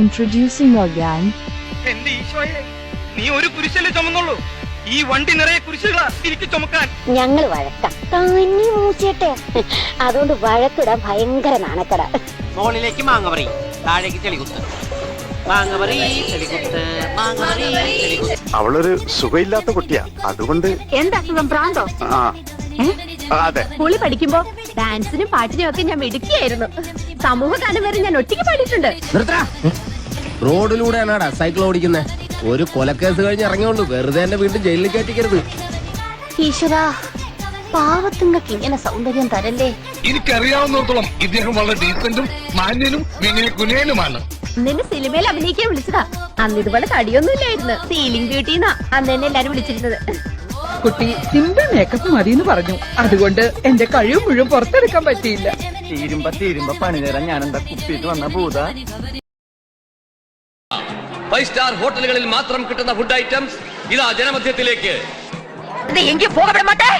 Introducing our gang. എന്റെ ഈശോയെ, നീ ഒരു കുരിശല്ലേ ചുമന്നുള്ളൂ? ഈ വണ്ടി നിറയെ കുരിശുകളാ എനിക്ക് ചുമക്കാൻ. ഞങ്ങൾ വഴക്കാം തന്നെ മൂച്ചേട്ടെ, അതുകൊണ്ട് വഴക്കിടാൻ ഭയങ്കര നാണക്കട. മോളിലേക്ക് മാങ്ങപറി, താഴേക്ക് ചെളികുത്ത്. മാങ്ങപറി ചെളികുത്ത്, മാങ്ങപറി ചെളികുത്ത്. അവളൊരു സുഖമില്ലാത്ത കുട്ടിയാ, അതുകൊണ്ട്. എന്താ അസുഖം? പ്രാന്തോ? അതെ. സ്കൂളിൽ പഠിക്കുമ്പോ ഡാൻസിനും പാട്ടിനും ഒക്കെ ഞാൻ മിടുക്കിയായിരുന്നു. സമൂഹഗാനം വരെ ഞാൻ ഒറ്റയ്ക്ക് പാടിയിട്ടുണ്ട്. റോഡിലൂടെയാണാടാ സൈക്കിൾ ഓടിക്കുന്നത്. ഒരു കൊലക്കേസ് കഴിഞ്ഞ് ഇറങ്ങിയോളൂ, വെറുതെ എന്നെ വീണ്ടും ജയിലിൽ കയറ്റിക്കരുത്. ഈശ്വരാ, പാവത്തുങ്ങൾക്ക് ഇങ്ങനെ സൗന്ദര്യം തരല്ലേ. എനിക്കറിയാവുന്നിടത്തോളം ഇദ്ദേഹം വളരെ ഡീസന്റും മാന്യനും കുനേനുമാണ്. നിന്നെ സിനിമയിൽ അഭിനയിക്കാൻ വിളിച്ചതാ. അന്ന് ഇതുപോലെ തടിയൊന്നുമില്ലായിരുന്നു. സീലിംഗ് ബ്യൂട്ടിന്നാ അന്ന് എന്നെ എല്ലാരും വിളിച്ചിരുന്നത്. കുട്ടി സിമ്പിൾ മേക്കപ്പ് മതിയെന്ന് പറഞ്ഞു. അതുകൊണ്ട് എന്റെ കഴിവ് മുഴുവൻ പുറത്തെടുക്കാൻ പറ്റിയില്ല. തീരുമ്പോ പണി തരാൻ ഞാൻ എന്താ കുപ്പിയിട്ട് വന്ന ഭൂത? 5 സ്റ്റാർ ഹോട്ടലുകളിൽ മാത്രം കിട്ടുന്ന ഫുഡ് ഐറ്റംസ് ഇതാ ജനമധ്യത്തിലേക്ക്. എങ്കിൽ പോകപ്പെട മാട്ടേ.